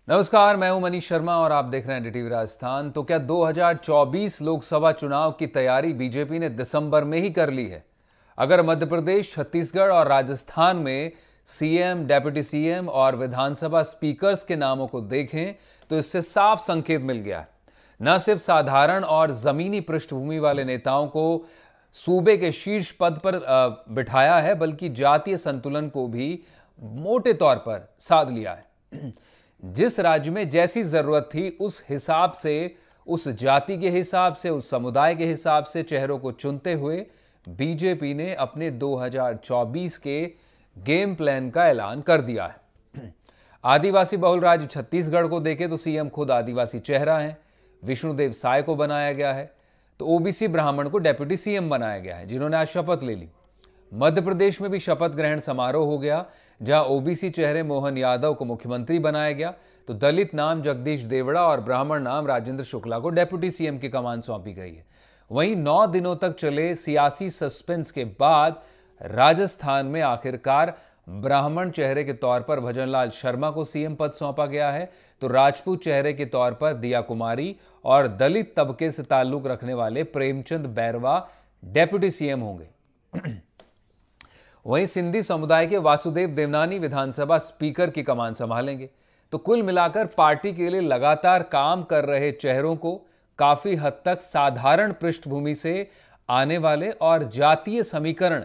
नमस्कार, मैं हूं मनीष शर्मा और आप देख रहे हैं डीटीवी राजस्थान। तो क्या 2024 लोकसभा चुनाव की तैयारी बीजेपी ने दिसंबर में ही कर ली है? अगर मध्य प्रदेश, छत्तीसगढ़ और राजस्थान में सीएम, डेप्यूटी सीएम और विधानसभा स्पीकर्स के नामों को देखें तो इससे साफ संकेत मिल गया है। न सिर्फ साधारण और जमीनी पृष्ठभूमि वाले नेताओं को सूबे के शीर्ष पद पर बिठाया है, बल्कि जातीय संतुलन को भी मोटे तौर पर साध लिया है। जिस राज्य में जैसी जरूरत थी उस हिसाब से, उस जाति के हिसाब से, उस समुदाय के हिसाब से चेहरों को चुनते हुए बीजेपी ने अपने 2024 के गेम प्लान का ऐलान कर दिया है। आदिवासी बहुल राज्य छत्तीसगढ़ को देखें तो सीएम खुद आदिवासी चेहरा है। विष्णुदेव साय को बनाया गया है, तो ओबीसी ब्राह्मण को डेप्यूटी सीएम बनाया गया है, जिन्होंने आज शपथ ले ली। मध्य प्रदेश में भी शपथ ग्रहण समारोह हो गया, जहां ओबीसी चेहरे मोहन यादव को मुख्यमंत्री बनाया गया, तो दलित नाम जगदीश देवड़ा और ब्राह्मण नाम राजेंद्र शुक्ला को डेप्यूटी सीएम की कमान सौंपी गई है। वहीं 9 दिनों तक चले सियासी सस्पेंस के बाद राजस्थान में आखिरकार ब्राह्मण चेहरे के तौर पर भजनलाल शर्मा को सीएम पद सौंपा गया है, तो राजपूत चेहरे के तौर पर दिया कुमारी और दलित तबके से ताल्लुक रखने वाले प्रेमचंद बैरवा डेप्यूटी सीएम होंगे। वहीं सिंधी समुदाय के वासुदेव देवनानी विधानसभा स्पीकर की कमान संभालेंगे। तो कुल मिलाकर पार्टी के लिए लगातार काम कर रहे चेहरों को काफी हद तक साधारण पृष्ठभूमि से आने वाले और जातीय समीकरण,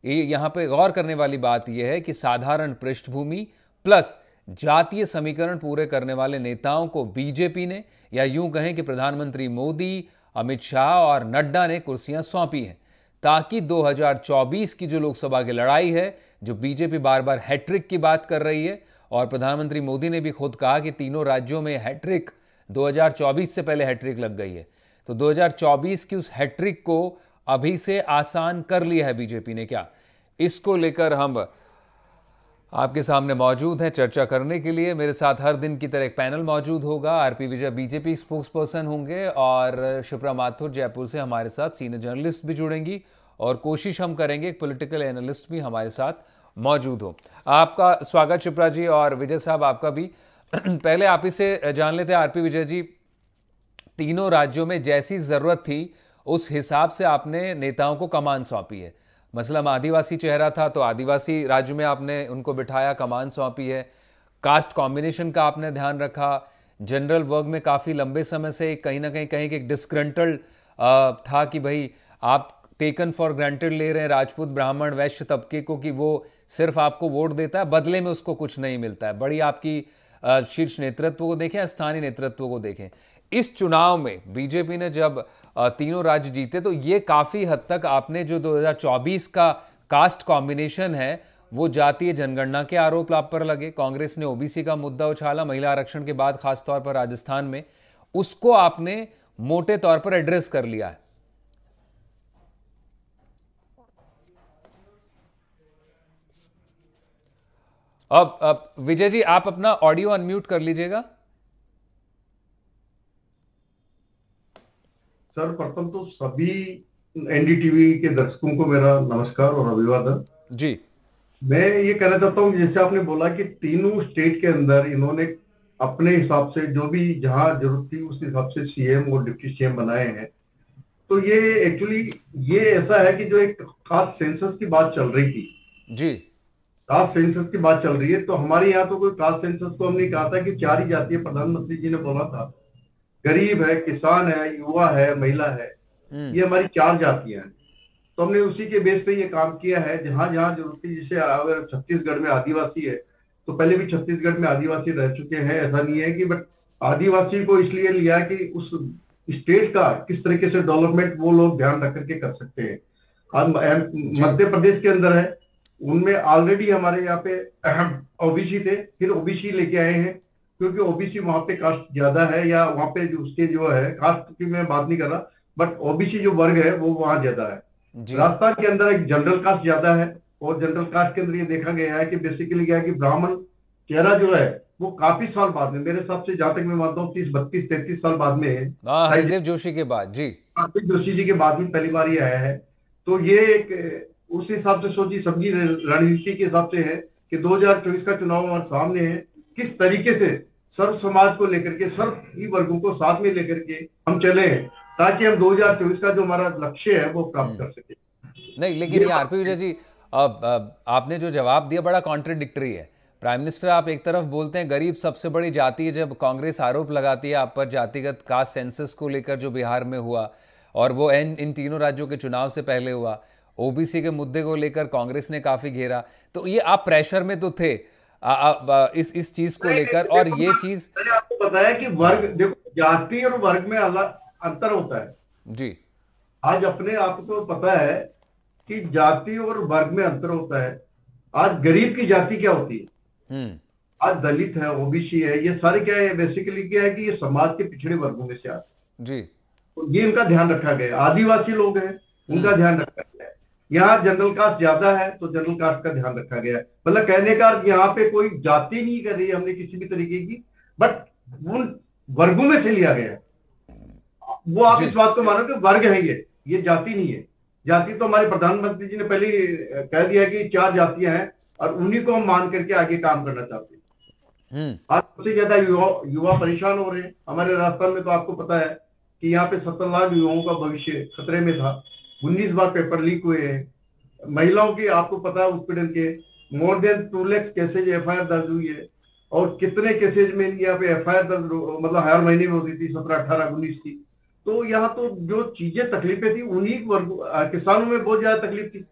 यहां पे गौर करने वाली बात यह है कि साधारण पृष्ठभूमि प्लस जातीय समीकरण पूरे करने वाले नेताओं को बीजेपी ने, या यूं कहें कि प्रधानमंत्री मोदी, अमित शाह और नड्डा ने कुर्सियां सौंपी हैं, ताकि 2024 की जो लोकसभा की लड़ाई है, जो बीजेपी बार बार हैट्रिक की बात कर रही है, और प्रधानमंत्री मोदी ने भी खुद कहा कि तीनों राज्यों में हैट्रिक 2024 से पहले हैट्रिक लग गई है, तो 2024 की उस हैट्रिक को अभी से आसान कर लिया है बीजेपी ने क्या? इसको लेकर हम आपके सामने मौजूद हैं चर्चा करने के लिए। मेरे साथ हर दिन की तरह एक पैनल मौजूद होगा। आरपी विजय बीजेपी स्पोक्स पर्सन होंगे और शिप्रा माथुर जयपुर से हमारे साथ सीनियर जर्नलिस्ट भी जुड़ेंगी, और कोशिश हम करेंगे एक पॉलिटिकल एनालिस्ट भी हमारे साथ मौजूद हो। आपका स्वागत शिप्रा जी, और विजय साहब आपका भी। पहले आप ही से जान लेते हैं आरपी विजय जी, तीनों राज्यों में जैसी जरूरत थी उस हिसाब से आपने नेताओं को कमान सौंपी है। मसलन आदिवासी चेहरा था तो आदिवासी राज्य में आपने उनको बिठाया, कमान सौंपी है। कास्ट कॉम्बिनेशन का आपने ध्यान रखा। जनरल वर्ग में काफ़ी लंबे समय से कहीं ना कहीं एक डिस्ग्रंटल्ड था कि भाई आप टेकन फॉर ग्रांटेड ले रहे हैं राजपूत, ब्राह्मण, वैश्य तबके को, कि वो सिर्फ आपको वोट देता है, बदले में उसको कुछ नहीं मिलता है। बड़ी आपकी शीर्ष नेतृत्व को देखें, स्थानीय नेतृत्व को देखें। इस चुनाव में बीजेपी ने जब तीनों राज्य जीते तो ये काफी हद तक आपने जो 2024 का कास्ट कॉम्बिनेशन है वो जातीय जनगणना के आरोप आप पर लगे। कांग्रेस ने ओबीसी का मुद्दा उछाला महिला आरक्षण के बाद, खासतौर पर राजस्थान में, उसको आपने मोटे तौर पर एड्रेस कर लिया है। अब विजय जी आप अपना ऑडियो अनम्यूट कर लीजिएगा। सर्वप्रथम तो सभी एनडीटीवी के दर्शकों को मेरा नमस्कार और अभिवादन जी। मैं ये कहना चाहता हूँ, जैसे आपने बोला कि तीनों स्टेट के अंदर इन्होंने अपने हिसाब से जो भी जहां जरूरत थी उस हिसाब से सीएम और डिप्टी सीएम बनाए हैं। तो ये एक्चुअली ये ऐसा है कि जो एक कास्ट सेंसस की बात चल रही थी जी, कास्ट सेंसस की बात चल रही है, तो हमारे यहाँ तो कोई कास्ट सेंसस को हमने कहा था कि 4 ही जाति है। प्रधानमंत्री जी ने बोला था गरीब है, किसान है, युवा है, महिला है, ये हमारी 4 जातियां हैं। तो हमने उसी के बेस पे ये काम किया है। जहां जहां जरूरत थी, जैसे अगर छत्तीसगढ़ में आदिवासी है तो पहले भी छत्तीसगढ़ में आदिवासी रह चुके हैं, ऐसा नहीं है कि, बट आदिवासी को इसलिए लिया कि उस स्टेट का किस तरीके से डेवलपमेंट वो लोग ध्यान रख करके कर सकते हैं। मध्य प्रदेश के अंदर है, उनमें ऑलरेडी हमारे यहाँ पे ओबीसी थे, फिर ओबीसी लेके आए हैं, क्योंकि ओबीसी वहां पे कास्ट ज्यादा है, या वहां पे जो उसके जो है कास्ट की मैं बात नहीं कर रहा, बट ओबीसी जो वर्ग है वो वहां ज्यादा है। राजस्थान के अंदर एक जनरल कास्ट ज्यादा है, और जनरल कास्ट के अंदर ये देखा गया है कि बेसिकली क्या है कि ब्राह्मण चेहरा जो है वो काफी साल बाद में, मेरे हिसाब से जहां तक मैं मानता हूँ 30, 32, 33 साल बाद में है। हरिदेव जोशी के बाद, जी हरिदेव जोशी जी के बाद में पहली बार ये आया है। तो ये एक उस हिसाब से सोची समझी रणनीति के हिसाब से है कि 2024 का चुनाव हमारे सामने है, किस तरीके से सर्व समाज को लेकर के, सर्व ही वर्गों को साथ में लेकर के हम चले, ताकि हम 2024 का जो हमारा लक्ष्य है वो प्राप्त कर सके। नहीं, लेकिन ये आरपी विजय जी, अब आपने जो जवाब दिया बड़ा कॉन्ट्रडिक्टरी है। प्राइम मिनिस्टर आप एक तरफ बोलते हैं गरीब सबसे बड़ी जाति है, जब कांग्रेस आरोप लगाती है आप पर जातिगत कास्ट सेंसस को लेकर जो बिहार में हुआ और वो इन तीनों राज्यों के चुनाव से पहले हुआ, ओबीसी के मुद्दे को लेकर कांग्रेस ने काफी घेरा, तो ये आप प्रेशर में तो थे इस चीज को लेकर। और ये चीज मैंने आपको बताया कि वर्ग, देखो जाति और वर्ग में अलग अंतर होता है जी। आज अपने आपको पता है कि जाति और वर्ग में अंतर होता है। आज गरीब की जाति क्या होती है, आज दलित है, ओबीसी है, ये सारे क्या है, बेसिकली क्या है कि ये समाज के पिछड़े वर्गों में से आते जी। तो ये इनका ध्यान रखा गया। आदिवासी लोग हैं उनका ध्यान रखा गया है। यहाँ जनरल कास्ट ज्यादा है तो जनरल कास्ट का ध्यान रखा गया है। मतलब कहने का यहाँ पे कोई जाति नहीं कर रही है हमने किसी भी तरीके की, बट उन वर्गों में से लिया गया। वो आप इस बात को मानो कि वर्ग है, ये जाति नहीं है। जाति तो हमारे प्रधानमंत्री जी ने पहले कह दिया कि 4 जातियां हैं और उन्हीं को हम मान करके आगे काम करना चाहते हैं। आज सबसे ज्यादा युवा परेशान हो रहे हैं। हमारे राजस्थान में तो आपको पता है कि यहाँ पे 70 लाख युवाओं का भविष्य खतरे में था। 19 बार पेपर लीक हुए हैं। महिलाओं के आपको पता है उत्पीड़न के more than 2 lakh cases FIR दर्ज हुई है और कितने केसेज में यहाँ पे एफआईआर दर्ज मतलब हर महीने में होती थी, 17, 18, 19 की। तो यहाँ तो जो चीजें तकलीफें थी उन्हीं किसानों में बहुत ज्यादा तकलीफ थी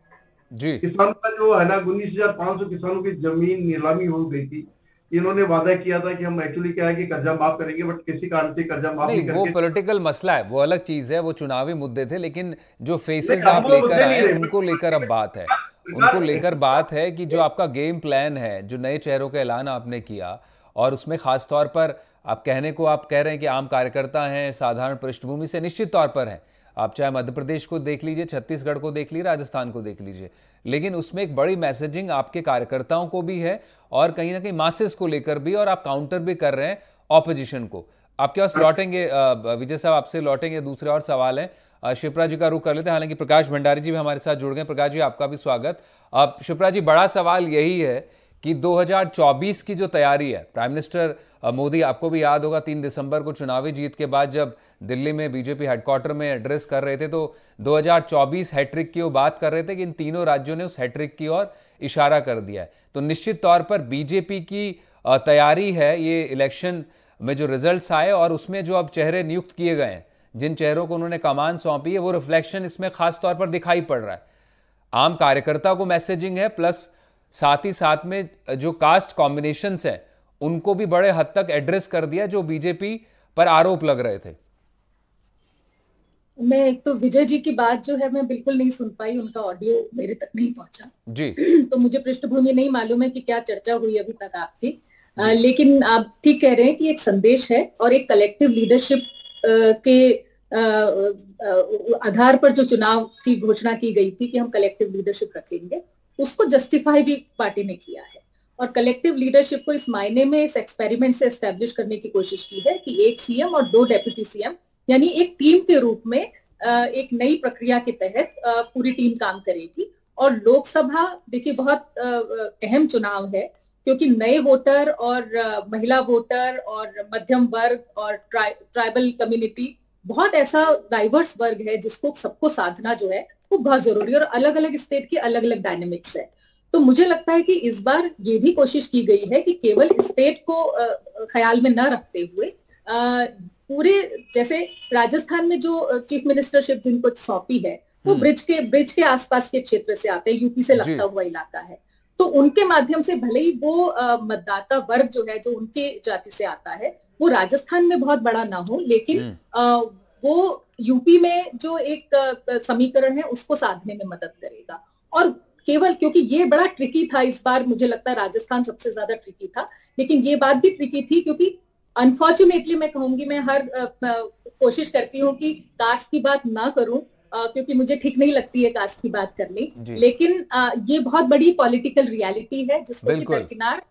जी। किसानों का जो है ना 19,500 किसानों की जमीन नीलामी हो गई थी। इन्होंने वादा किया था कि हम एक्चुअली क्या है कि कर्जा माफ करेंगे, बट किसी कारण से कर्जा माफ नहीं करके। वो पॉलिटिकल मसला है, वो अलग चीज है, वो चुनावी मुद्दे थे। लेकिन जो फेसेस आप लेकर आए उनको लेकर अब बात है, उनको लेकर बात है कि जो आपका गेम प्लान है, जो नए चेहरों का ऐलान आपने किया और उसमें खास तौर पर आप कहने को आप कह रहे हैं कि आम कार्यकर्ता हैं, साधारण पृष्ठभूमि से निश्चित तौर पर हैं। आप चाहे मध्य प्रदेश को देख लीजिए, छत्तीसगढ़ को देख लीजिए, राजस्थान को देख लीजिए, लेकिन उसमें एक बड़ी मैसेजिंग आपके कार्यकर्ताओं को भी है और कहीं ना कहीं मासेस को लेकर भी, और आप काउंटर भी कर रहे हैं ऑपोजिशन को। आपके पास लौटेंगे विजय साहब, आपसे लौटेंगे, दूसरे और सवाल है। शिप्रा जी का रुख कर लेते हैं, हालांकि प्रकाश भंडारी जी भी हमारे साथ जुड़ गए। प्रकाश जी आपका भी स्वागत। अब शिप्रा जी, बड़ा सवाल यही है कि 2024 की जो तैयारी है, प्राइम मिनिस्टर मोदी, आपको भी याद होगा 3 दिसंबर को चुनावी जीत के बाद जब दिल्ली में बीजेपी हेडक्वार्टर में एड्रेस कर रहे थे तो 2024 हैट्रिक की वो बात कर रहे थे कि इन तीनों राज्यों ने उस हैट्रिक की ओर इशारा कर दिया है। तो निश्चित तौर पर बीजेपी की तैयारी है, ये इलेक्शन में जो रिजल्ट्स आए और उसमें जो अब चेहरे नियुक्त किए गए हैं, जिन चेहरों को उन्होंने कमान सौंपी है, वो रिफ्लेक्शन इसमें खास तौर पर दिखाई पड़ रहा है। आम कार्यकर्ता को मैसेजिंग है, प्लस साथ ही साथ में जो कास्ट कॉम्बिनेशंस हैं उनको भी बड़े हद तक एड्रेस कर दिया जो बीजेपी पर आरोप लग रहे थे। मैं एक तो विजय जी की बात जो है मैं बिल्कुल नहीं सुन पाई, उनका ऑडियो मेरे तक नहीं पहुंचा जी। तो मुझे पृष्ठभूमि नहीं मालूम है कि क्या चर्चा हुई अभी तक आपकी, लेकिन आप ठीक कह रहे हैं कि एक संदेश है और एक कलेक्टिव लीडरशिप के आधार पर जो चुनाव की घोषणा की गई थी कि हम कलेक्टिव लीडरशिप रखेंगे, उसको जस्टिफाई भी पार्टी ने किया है। और कलेक्टिव लीडरशिप को इस मायने में इस एक्सपेरिमेंट से एस्टेब्लिश करने की कोशिश की है कि 1 सीएम और 2 डेप्यूटी सीएम, यानी एक टीम के रूप में एक नई प्रक्रिया के तहत पूरी टीम काम करेगी। और लोकसभा देखिए बहुत अहम चुनाव है, क्योंकि नए वोटर और महिला वोटर और मध्यम वर्ग और ट्राइबल कम्युनिटी, बहुत ऐसा डाइवर्स वर्ग है जिसको सबको साधना जो है वो बहुत जरूरी है और अलग अलग स्टेट की अलग अलग डायनेमिक्स है। तो मुझे लगता है कि इस बार ये भी कोशिश की गई है कि केवल स्टेट को ख्याल में न रखते हुए पूरे, जैसे राजस्थान में जो चीफ मिनिस्टरशिप जिनको सौंपी है वो ब्रिज के आसपास के क्षेत्र से आते हैं, यूपी से लगता हुआ इलाका है, तो उनके माध्यम से भले ही वो मतदाता वर्ग जो है जो उनके जाति से आता है वो राजस्थान में बहुत बड़ा ना हो, लेकिन वो यूपी में जो एक समीकरण है उसको साधने में मदद करेगा। और केवल क्योंकि ये बड़ा ट्रिकी था इस बार, मुझे लगता है राजस्थान सबसे ज्यादा ट्रिकी था, लेकिन ये बात भी ट्रिकी थी क्योंकि अनफॉर्चुनेटली मैं कहूंगी, मैं हर कोशिश करती हूँ कि कास्ट की बात ना करूं, क्योंकि मुझे ठीक नहीं लगती है कास्ट की बात करनी, लेकिन ये बहुत बड़ी पॉलिटिकल रियलिटी है जिसको कि दरकिनार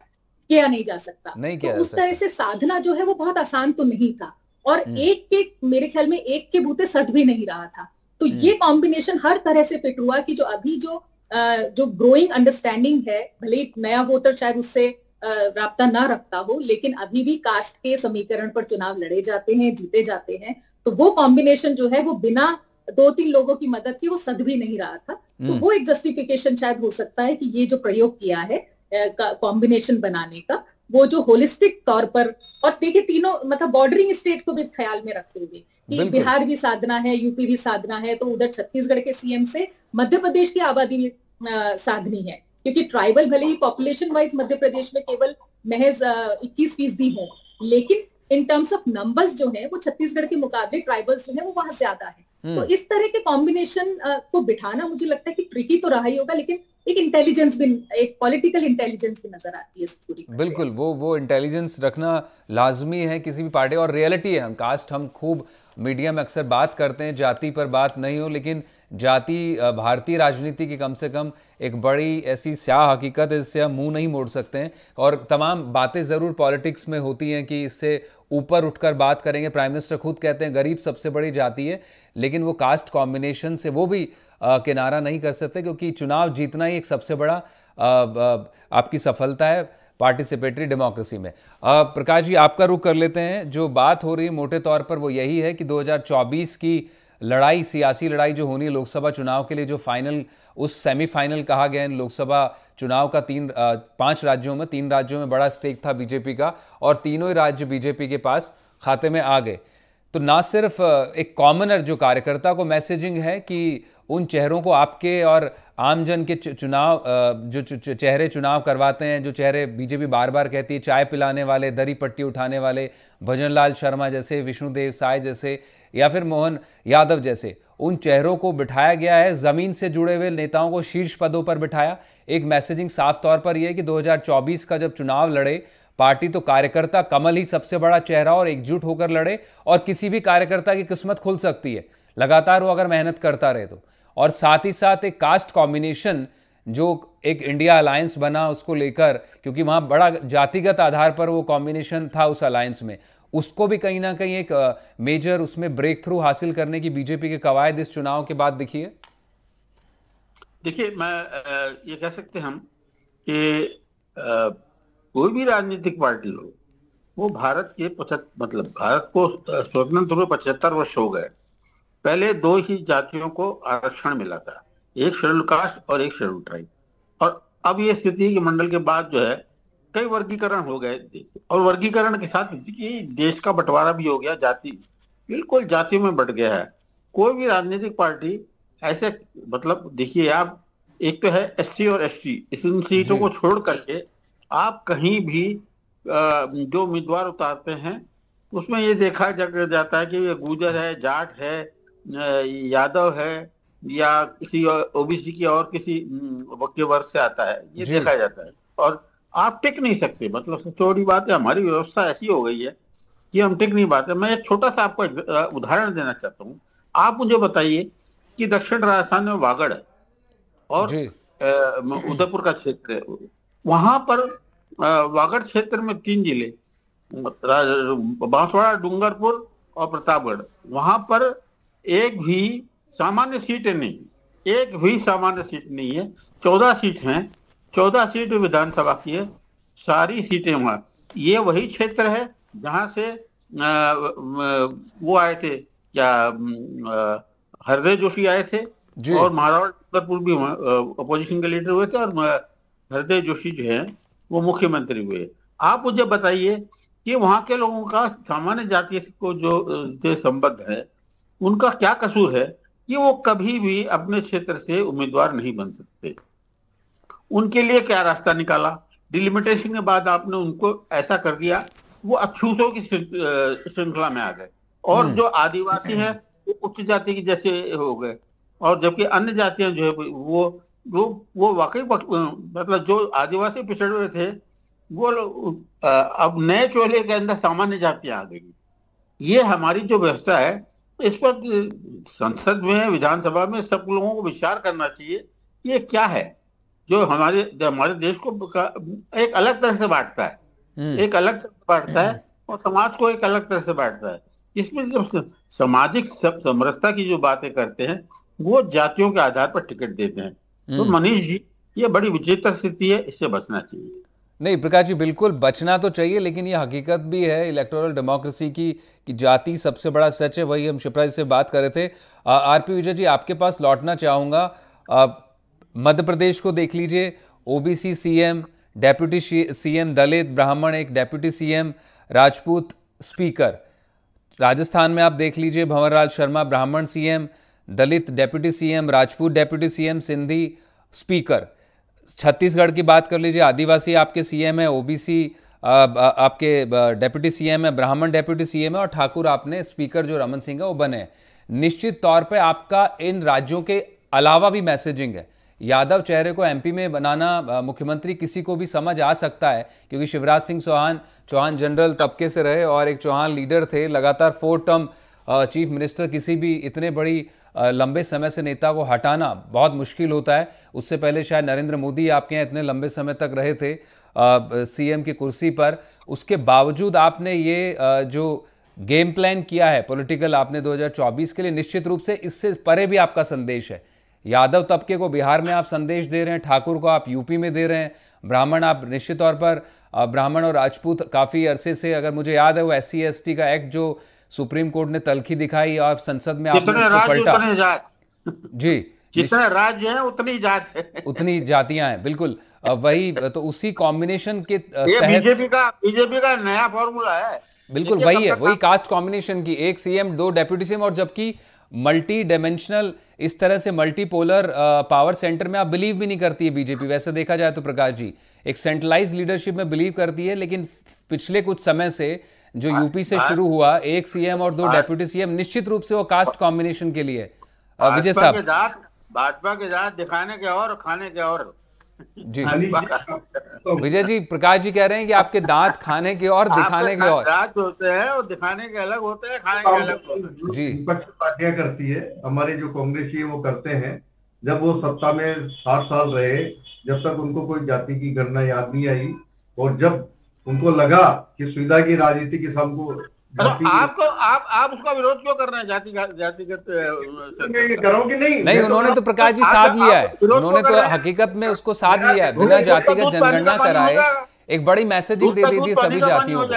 किया नहीं जा सकता। तो उस तरह से साधना जो है वो बहुत आसान तो नहीं था, और एक के मेरे ख्याल में एक के बूते सद भी नहीं रहा था। तो ये कॉम्बिनेशन हर तरह से फिट हुआ कि जो अभी जो ग्रोइंग अंडरस्टैंडिंग है, भले नया वोटर शायद उससे राब्ता ना रखता हो, लेकिन अभी भी कास्ट के समीकरण पर चुनाव लड़े जाते हैं, जीते जाते हैं। तो वो कॉम्बिनेशन जो है वो बिना 2-3 लोगों की मदद के वो सद भी नहीं रहा था। तो वो एक जस्टिफिकेशन शायद हो सकता है कि ये जो प्रयोग किया है कॉम्बिनेशन बनाने का, वो जो होलिस्टिक तौर पर, और देखिए तीनों मतलब बॉर्डरिंग स्टेट को भी ख्याल में रखते हुए कि बिहार भी साधना है, यूपी भी साधना है, तो उधर छत्तीसगढ़ के सीएम से मध्य प्रदेश की आबादी भी साधनी है, क्योंकि ट्राइबल भले ही पॉपुलेशन वाइज मध्य प्रदेश में केवल महज 21% हो, लेकिन इन टर्म्स ऑफ नंबर्स जो है वो छत्तीसगढ़ के मुकाबले ट्राइबल्स जो है वो वहां ज्यादा है। तो इस तरह के कॉम्बिनेशन को बिठाना मुझे लगता है कि ट्रिकी तो रहा ही होगा, लेकिन एक इंटेलिजेंस भी, एक पॉलिटिकल इंटेलिजेंस भी नजर आती है इस पूरी। बिल्कुल, वो इंटेलिजेंस रखना लाजमी है किसी भी पार्टी, और रियलिटी है। हम कास्ट, हम खूब मीडिया में अक्सर बात करते हैं, जाति पर बात नहीं हो, लेकिन जाति भारतीय राजनीति की कम से कम एक बड़ी ऐसी स्याह हकीकत है जिससे हम मुंह नहीं मोड़ सकते हैं। और तमाम बातें ज़रूर पॉलिटिक्स में होती हैं कि इससे ऊपर उठकर बात करेंगे। प्राइम मिनिस्टर खुद कहते हैं गरीब सबसे बड़ी जाति है, लेकिन वो कास्ट कॉम्बिनेशन से वो भी किनारा नहीं कर सकते, क्योंकि चुनाव जीतना ही एक सबसे बड़ा आपकी सफलता है पार्टिसिपेटरी डेमोक्रेसी में। प्रकाश जी, आपका रुख कर लेते हैं। जो बात हो रही है मोटे तौर पर वो यही है कि 2024 की लड़ाई, सियासी लड़ाई जो होनी है लोकसभा चुनाव के लिए, जो फाइनल, उस सेमीफाइनल कहा गया है लोकसभा चुनाव का, 5 राज्यों में, 3 राज्यों में बड़ा स्टेक था बीजेपी का, और तीनों ही राज्य बीजेपी के पास खाते में आ गए। तो ना सिर्फ एक कॉमनर जो कार्यकर्ता को मैसेजिंग है कि उन चेहरों को, आपके और आमजन के चुनाव, जो चेहरे चुनाव करवाते हैं, जो चेहरे बीजेपी बार बार कहती है, चाय पिलाने वाले, दरी पट्टी उठाने वाले, भजन लाल शर्मा जैसे, विष्णुदेव साय जैसे, या फिर मोहन यादव जैसे, उन चेहरों को बिठाया गया है। ज़मीन से जुड़े हुए नेताओं को शीर्ष पदों पर बिठाया। एक मैसेजिंग साफ तौर पर यह है कि 2024 का जब चुनाव लड़े पार्टी, तो कार्यकर्ता कमल ही सबसे बड़ा चेहरा और एकजुट होकर लड़े, और किसी भी कार्यकर्ता की किस्मत खुल सकती है लगातार वो अगर मेहनत करता रहे तो। और साथ ही साथ एक कास्ट कॉम्बिनेशन जो एक इंडिया अलायंस बना उसको लेकर, क्योंकि वहाँ बड़ा जातिगत आधार पर वो कॉम्बिनेशन था उस अलायंस में, उसको भी कहीं ना कहीं एक मेजर उसमें ब्रेक थ्रू हासिल करने की बीजेपी के कवायद इस चुनाव के बाद दिखी है। देखिए, मैं ये कह सकते हम कि कोई भी राजनीतिक पार्टी हो, वो भारत के मतलब भारत को स्वतंत्र हुए 75 वर्ष हो गए। पहले 2 ही जातियों को आरक्षण मिला था, एक शेड्यूल कास्ट और एक शेड्यूल ट्राइब, और अब ये स्थिति के मंडल के बाद जो है कई वर्गीकरण हो गए, और वर्गीकरण के साथ देश का बंटवारा भी हो गया, जाति बिल्कुल जातियों में बंट गया है। कोई भी राजनीतिक पार्टी ऐसे, मतलब देखिए आप, एक तो है एससी और एसटी, इन सीटों को छोड़ करके आप कहीं भी जो उम्मीदवार उतारते हैं उसमें ये देखा जाता है कि ये गुर्जर है, जाट है, यादव है, या किसी ओबीसी की और किसी के वर्ग से आता है, ये देखा जाता है। और आप टिक नहीं सकते, मतलब थोड़ी बात है, हमारी व्यवस्था ऐसी हो गई है कि हम टिक नहीं पाते। मैं एक छोटा सा आपको उदाहरण देना चाहता हूँ। आप मुझे बताइए कि दक्षिण राजस्थान में वागड़ है और उदयपुर का क्षेत्र है, वहां पर वागड़ क्षेत्र में 3 जिले, बांसवाड़ा, डूंगरपुर और प्रतापगढ़, वहां पर एक भी सामान्य सीटें नहीं, एक भी सामान्य सीट नहीं है। 14 सीट हैं, 14 सीट विधानसभा की है, सारी सीटें वहां। ये वही क्षेत्र है जहां से वो आए थे, क्या हृदय जोशी आए थे, और महाराष्ट्र भी अपोजिशन के लीडर हुए थे, और हृदय जोशी जो है वो मुख्यमंत्री हुए। आप मुझे बताइए कि वहां के लोगों का सामान्य जाति को जो संबद्ध है, उनका क्या कसूर है कि वो कभी भी अपने क्षेत्र से उम्मीदवार नहीं बन सकते? उनके लिए क्या रास्ता निकाला? डिलिमिटेशन के बाद आपने उनको ऐसा कर दिया, वो अछूतों की श्रृंखला में आ गए, और जो आदिवासी है वो उच्च जाति की जैसे हो गए, और जबकि अन्य जातियां जो है वो वाकई, मतलब जो आदिवासी पिछड़े हुए थे वो अब नए चोले के अंदर सामान्य जातियां आ गई। ये हमारी जो व्यवस्था है, इस पर संसद में, विधानसभा में सब लोगों को विचार करना चाहिए। ये क्या है जो हमारे देश को एक अलग तरह से बांटता है, एक अलग तरह से बांटता है, और समाज को एक अलग तरह से बांटता है। इसमें जब सामाजिक समरसता की जो बातें करते हैं, वो जातियों के आधार पर टिकट देते हैं। तो मनीष जी, ये बड़ी विचित्र स्थिति है, इससे बचना चाहिए। नहीं प्रकाश जी, बिल्कुल बचना तो चाहिए, लेकिन ये हकीकत भी है इलेक्टोरल डेमोक्रेसी की कि जाति सबसे बड़ा सच है। वही हम शिप्रा जी से बात कर रहे थे। आरपी विजय जी, आपके पास लौटना चाहूँगा। मध्य प्रदेश को देख लीजिए, ओबीसी सीएम, डेप्यूटी सीएम दलित, ब्राह्मण एक डेप्यूटी सीएम, राजपूत स्पीकर। राजस्थान में आप देख लीजिए, भंवरलाल शर्मा ब्राह्मण सीएम, दलित डेप्यूटी सीएम, राजपूत deputy CM, Sindhi speaker. Chhattisgarh की बात कर लीजिए, आदिवासी आपके सीएम है, ओबीसी आपके डेप्यूटी सीएम है, ब्राह्मण डेप्यूटी सीएम है, और ठाकुर आपने स्पीकर जो रमन सिंह है वो बने। निश्चित तौर पे आपका इन राज्यों के अलावा भी मैसेजिंग है। यादव चेहरे को एमपी में बनाना मुख्यमंत्री किसी को भी समझ आ सकता है, क्योंकि शिवराज सिंह चौहान जनरल तबके से रहे और एक चौहान लीडर थे, लगातार 4 टर्म चीफ मिनिस्टर। किसी भी इतने बड़ी लंबे समय से नेता को हटाना बहुत मुश्किल होता है। उससे पहले शायद नरेंद्र मोदी आपके यहाँ इतने लंबे समय तक रहे थे सीएम की कुर्सी पर। उसके बावजूद आपने ये जो गेम प्लान किया है पॉलिटिकल आपने 2024 के लिए, निश्चित रूप से इससे परे भी आपका संदेश है। यादव तबके को बिहार में आप संदेश दे रहे हैं, ठाकुर को आप यूपी में दे रहे हैं, ब्राह्मण आप निश्चित तौर पर ब्राह्मण और राजपूत काफ़ी अरसे से, अगर मुझे याद है वो SC ST का एक्ट जो सुप्रीम कोर्ट ने तलखी दिखाई और संसद में आपने पलटा। जी, जितने राज्य हैं उतनी जात है, उतनी जातियां हैं, बिल्कुल वही तो उसी कॉम्बिनेशन के तहत बीजेपी का नया फॉर्मूला है। बिल्कुल वही है, वही कास्ट कॉम्बिनेशन की, एक सीएम 2 डेप्यूटी सीएम, और जबकि मल्टी डायमेंशनल इस तरह से मल्टीपोलर पावर सेंटर में आप बिलीव भी नहीं करती है बीजेपी। वैसे देखा जाए तो प्रकाश जी एक सेंट्रलाइज लीडरशिप में बिलीव करती है, लेकिन पिछले कुछ समय से जो यूपी से शुरू हुआ, एक सीएम और 2 डेप्यूटी सीएम, निश्चित रूप से वो कास्ट कॉम्बिनेशन के लिए। विजय साहब, भाजपा के जात दिखाने के और खाने के और। जी विजय जी, प्रकाश जी कह रहे हैं कि आपके दांत खाने के और दिखाने के और। दांत होते हैं और दिखाने के अलग होते हैं, खाने के अलग होते हैं। जी, विपक्ष पार्टियां करती है, हमारे जो कांग्रेसी वो करते हैं। जब वो सत्ता में 60 साल रहे, जब तक उनको कोई जाति की गणना याद नहीं आई, और जब उनको लगा कि सुविधा की राजनीति के सबको आप उसका विरोध क्यों कर रहे हैं? जातिगत करो कि नहीं? उन्होंने तो प्रकाश जी साथ लिया है, उन्होंने तो हकीकत में उसको साथ लिया है, बिना जातिगत जनगणना कराए एक बड़ी मैसेजिंग दे दी थी सभी जातियों को।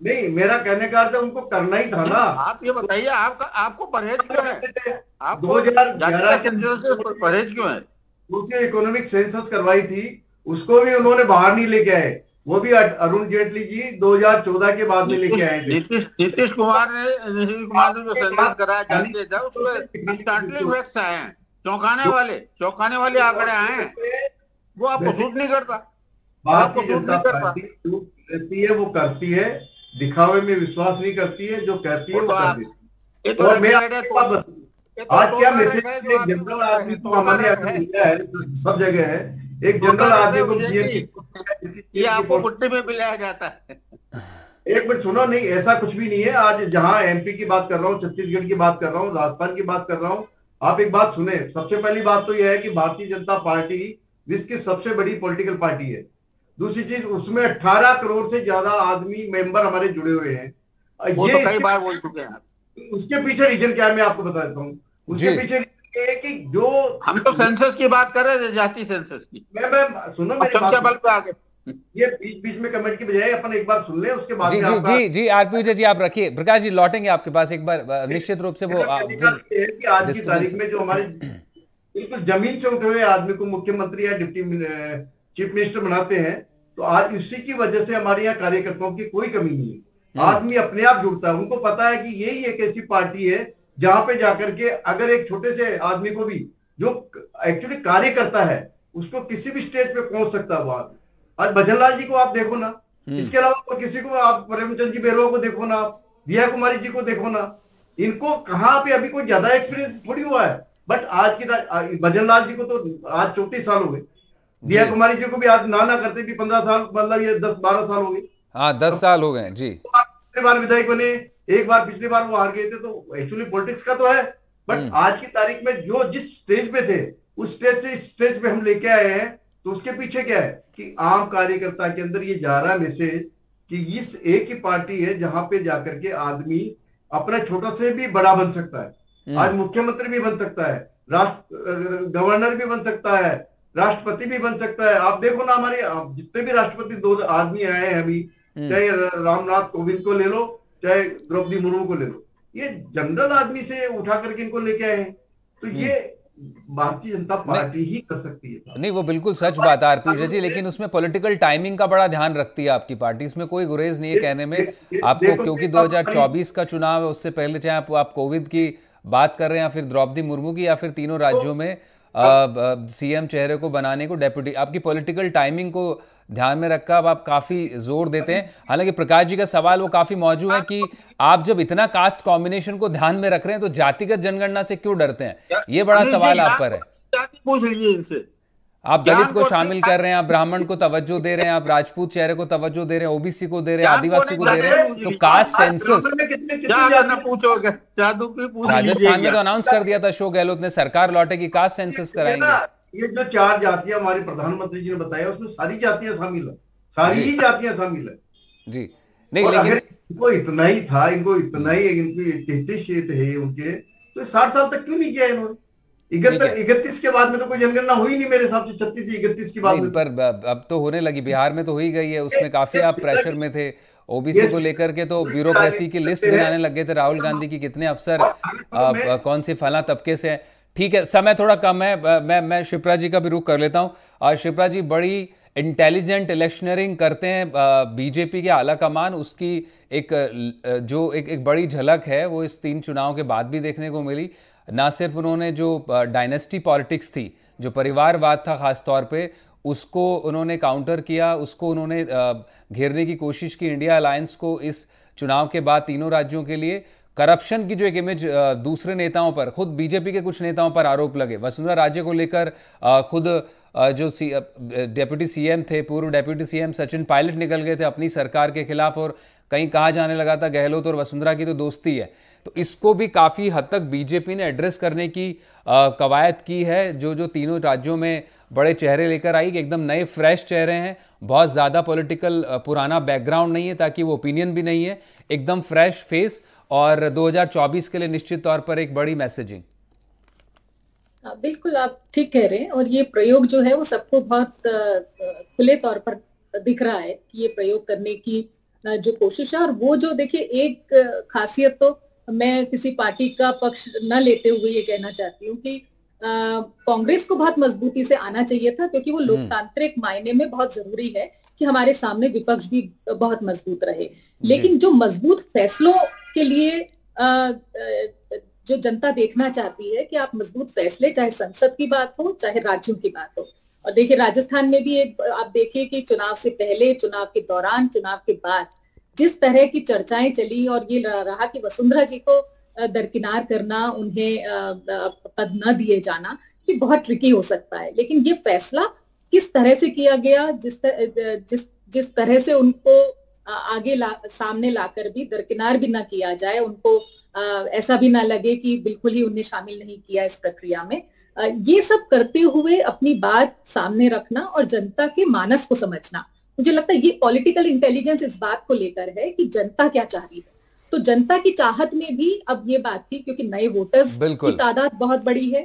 नहीं, मेरा कहने का अर्थ है उनको करना ही था ना। आप ये बताइए, आपको परहेज क्यों है? आप 2011 के परहेज क्यों है? दूसरी इकोनॉमिक सेंसस करवाई थी, उसको भी उन्होंने बाहर नहीं लेके आए। वो भी अरुण जेटली जी 2014 के बाद में लेके आए थे। नीतीश कुमार ने जो सेंसस कराया जानते थे, उसमें स्टार्टलिंग फैक्ट्स आए हैं, चौंकाने वाले आंकड़े आए हैं। वो आपको सूट नहीं करता। भारतीय जनता पार्टी जो कहती है वो करती है, दिखावे में विश्वास नहीं करती है, जो कहती है वो कर देती है। और मैं आज क्या मैसेज, एक जनरल आदमी को हमारे मिला है, सब जगह है, एक जनरल आदमी को ये आपको पुट्टी में मिलाया जाता है। एक मिनट सुनो, नहीं ऐसा कुछ भी नहीं है। आज जहां एमपी की बात कर रहा हूँ, छत्तीसगढ़ की बात कर रहा हूँ, राजस्थान की बात कर रहा हूँ, आप एक बात सुने। सबसे पहली बात तो यह है कि भारतीय जनता पार्टी विश्व की सबसे बड़ी पॉलिटिकल पार्टी है। दूसरी चीज, उसमें 18 करोड़ से ज्यादा आदमी मेंबर हमारे जुड़े हुए हैं। वो ये तो कई बार बोल चुके हैं। उसके पीछे रीजन क्या है मैं आपको बता देता हूँ। उसके पीछे कि जो हम तो सेंसस की बात कर रहे थे, जाति सेंसस की। मैं सुनो मेरी बात, बल पे आगे ये बीच में कमेंट की बजाय अपन एक बार सुन ले, उसके बाद जी आरपी विजय जी आप रखिए, प्रकाश जी लौटेंगे आपके पास एक बार निश्चित रूप से। वो आज की तारीख में जो हमारे बिल्कुल जमीन से उठे हुए आदमी को मुख्यमंत्री या डिप्टी चीफ मिनिस्टर बनाते हैं, तो आज इसी की वजह से हमारे यहाँ कार्यकर्ताओं की कोई कमी नहीं है। आदमी अपने आप जुड़ता है, उनको पता है कि यही एक ऐसी पार्टी है जहां पे जाकर के अगर एक छोटे से आदमी को भी जो एक्चुअली कार्य करता है उसको किसी भी स्टेज पे पहुंच सकता है वो आदमी। आज भजनलाल जी को आप देखो ना, इसके अलावा किसी को आप प्रेमचंद जी बेरोआ को देखो ना, दिया कुमारी जी को देखो ना, इनको कहाँ पे अभी कोई ज्यादा एक्सपीरियंस थोड़ी हुआ है। बट आज की भजनलाल जी को तो आज 34 साल हो गए, दिया कुमारी जी को भी आज ना करते भी 15 साल, मतलब ये 10-12 साल हो गए। हाँ 10 साल हो गए जी। पिछली बार विधायक बने, एक बार पिछली बार वो हार गए थे, तो एक्चुअली पॉलिटिक्स का तो है। बट आज की तारीख में जो जिस स्टेज पे थे उस स्टेज से इस स्टेज पे हम लेके आए हैं, तो उसके पीछे क्या है कि आम कार्यकर्ता के अंदर ये जा रहा मैसेज कि इस एक ही पार्टी है जहां पे जाकर के आदमी अपना छोटा से भी बड़ा बन सकता है। आज मुख्यमंत्री भी बन सकता है, राष्ट्र गवर्नर भी बन सकता है, राष्ट्रपति भी बन सकता है। आप देखो ना, हमारे जितने भी राष्ट्रपति 2 आदमी आए हैं अभी, चाहे रामनाथ कोविंद को ले लो, चाहे द्रौपदी मुर्मू को ले लो, ये जनरल आदमी से उठा करके इनको लेके आए हैं। तो ये भारतीय जनता पार्टी ही कर सकती है। नहीं, वो बिल्कुल सच बात है आरपी जी, लेकिन उसमें पॉलिटिकल टाइमिंग का बड़ा ध्यान रखती है आपकी पार्टी। इसमें कोई गुरेज नहीं है कहने में आपको, क्योंकि 2024 का चुनाव है, उससे पहले चाहे आप कोविड की बात कर रहे हैं या फिर द्रौपदी मुर्मू की, या फिर तीनों राज्यों में सीएम चेहरे को बनाने को डेप्यूटी, आपकी पॉलिटिकल टाइमिंग को ध्यान में रखकर आप काफी जोर देते हैं। हालांकि प्रकाश जी का सवाल वो काफी मौजूद है कि आप जब इतना कास्ट कॉम्बिनेशन को ध्यान में रख रहे हैं तो जातिगत जनगणना से क्यों डरते हैं? ये बड़ा सवाल आप पर है। पूछ लीजिए इनसे। आप दलित को शामिल कर रहे हैं, आप ब्राह्मण को तवज्जो दे रहे हैं, आप राजपूत चेहरे को तवज्जो दे रहे हैं, ओबीसी को दे रहे हैं, आदिवासी को दे रहे हैं, तो कास्ट सेंसस राजस्थान में तो अनाउंस कर दिया था अशोक गहलोत ने, सरकार लौटेगी कास्ट सेंसस कराएंगे। ये जो 4 जातियां हमारे प्रधानमंत्री जी ने बताया, उसमें सारी जातियां शामिल है, सारी ही जातियां शामिल है जी। नहीं, लेकिन इनको इतना ही था, इनको इतना ही, इनकी 33 क्षेत्र है उनके, तो 60 साल तक क्यों नहीं किया इन्होंने? 31 के बाद में तो कोई जनगणना हुई नहीं मेरे हिसाब से, 36 से 31 के बाद में। पर अब तो होने लगी, बिहार में तो हो ही गई है, उसमें काफी आप प्रेशर में थे। ओबीसी को लेकर के तो ब्यूरोक्रेसी की लिस्ट गिनाने लग गए थे राहुल गांधी की, कितने अफसर कौन से फला तबके से हैं। ठीक है, समय थोड़ा कम है, मैं शिप्रा जी का भी रुख कर लेता हूँ। और शिप्रा जी बड़ी इंटेलिजेंट इलेक्शनरिंग करते हैं बीजेपी के आला कमान, उसकी एक बड़ी झलक है वो इस 3 चुनाव के बाद भी देखने को मिली। ना सिर्फ उन्होंने जो डायनेस्टी पॉलिटिक्स थी, जो परिवारवाद था खास तौर पे, उसको उन्होंने काउंटर किया, उसको उन्होंने घेरने की कोशिश की इंडिया अलायंस को इस चुनाव के बाद तीनों राज्यों के लिए। करप्शन की जो एक इमेज दूसरे नेताओं पर, खुद बीजेपी के कुछ नेताओं पर आरोप लगे, वसुंधरा राजे को लेकर खुद जो डेप्यूटी सीएम थे, पूर्व डेप्यूटी सीएम सचिन पायलट निकल गए थे अपनी सरकार के खिलाफ, और कहीं कहा जाने लगा था गहलोत और वसुंधरा की तो दोस्ती है। तो इसको भी काफ़ी हद तक बीजेपी ने एड्रेस करने की कवायद की है, जो तीनों राज्यों में बड़े चेहरे लेकर आई कि एकदम नए फ्रेश चेहरे हैं, बहुत ज़्यादा पॉलिटिकल पुराना बैकग्राउंड नहीं है ताकि वो ओपिनियन भी नहीं है, एकदम फ्रेश फेस, और 2024 के लिए निश्चित तौर पर एक बड़ी मैसेजिंग। बिल्कुल आप ठीक कह रहे हैं, और ये प्रयोग जो है वो सबको बहुत खुले तौर पर दिख रहा है कि ये प्रयोग करने की जो कोशिश है। और वो जो देखिए, एक खासियत तो मैं किसी पार्टी का पक्ष न लेते हुए ये कहना चाहती हूँ कि कांग्रेस को बहुत मजबूती से आना चाहिए था, क्योंकि वो लोकतांत्रिक मायने में बहुत जरूरी है कि हमारे सामने विपक्ष भी बहुत मजबूत रहे। लेकिन जो मजबूत फैसलों के लिए जो जनता देखना चाहती है कि आप मजबूत फैसले, चाहे संसद की बात हो चाहे राज्यों की बात हो। और देखिए राजस्थान में भी एक आप देखिए कि चुनाव से पहले, चुनाव के दौरान, चुनाव के बाद जिस तरह की चर्चाएं चली, और ये रहा कि वसुंधरा जी को दरकिनार करना, उन्हें पद न दिए जाना, ये बहुत ट्रिकी हो सकता है। लेकिन ये फैसला किस तरह से किया गया, जिस तरह से उनको आगे सामने लाकर भी दरकिनार भी ना किया जाए, उनको ऐसा भी ना लगे कि बिल्कुल ही उन्हें शामिल नहीं किया इस प्रक्रिया में, ये सब करते हुए अपनी बात सामने रखना और जनता के मानस को समझना, मुझे लगता है ये पॉलिटिकल इंटेलिजेंस इस बात को लेकर है कि जनता क्या चाह रही है। तो जनता की चाहत में भी अब ये बात थी, क्योंकि नए वोटर्स की तादाद बहुत बड़ी है,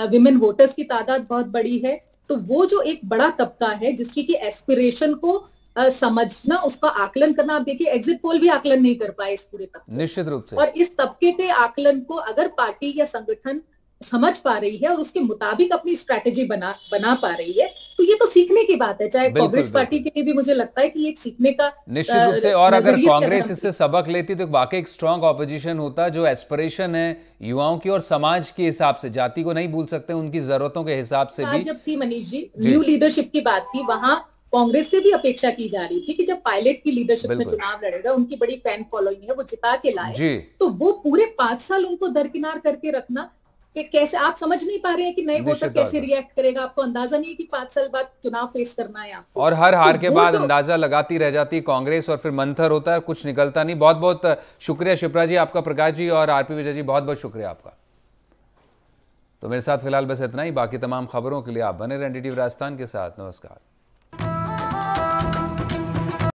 विमेन वोटर्स की तादाद बहुत बड़ी है, तो वो जो एक बड़ा तबका है जिसकी की एस्पिरेशन को समझना, उसका आकलन करना। आप देखिए एग्जिट पोल भी आकलन नहीं कर पाए इस पूरे तबके, निश्चित रूप से। और इस तबके के आकलन को अगर पार्टी या संगठन समझ पा रही है और उसके मुताबिक अपनी स्ट्रैटेजी बना पा रही है, तो ये तो सीखने की बात है। चाहे कांग्रेस पार्टी के लिए भी मुझे लगता है कि एक सीखने का निश्चित रूप से, और अगर कांग्रेस इससे सबक लेती तो वाकई एक स्ट्रांग ऑपोजिशन होता, जो एस्पिरेशन है युवाओं की और समाज के हिसाब से, जाति को नहीं भूल सकते, उनकी जरूरतों के हिसाब से भी। जब थी मनीष जी न्यू लीडरशिप की बात थी, वहां कांग्रेस से भी अपेक्षा की जा रही थी कि जब पायलट की लीडरशिप में चुनाव लड़ेगा, उनकी बड़ी फैन फॉलोइंग है, वो जिता के लाए, तो वो पूरे 5 साल उनको दरकिनार करके रखना, कि कैसे आप समझ नहीं पा रहे हैं कि नए वोटर कैसे रिएक्ट करेगा, आपको अंदाजा नहीं है कि 5 साल बाद चुनाव फेस करना है आपको, और हर हार के बाद अंदाजा लगाती रह जाती कांग्रेस, और फिर मंथर होता है, कुछ निकलता नहीं। बहुत बहुत शुक्रिया शिप्रा जी आपका, प्रकाश जी और आरपी विजय जी बहुत बहुत शुक्रिया आपका। तो मेरे साथ फिलहाल बस इतना ही, बाकी तमाम खबरों के लिए आप बने रहें NDTV राजस्थान के साथ। नमस्कार।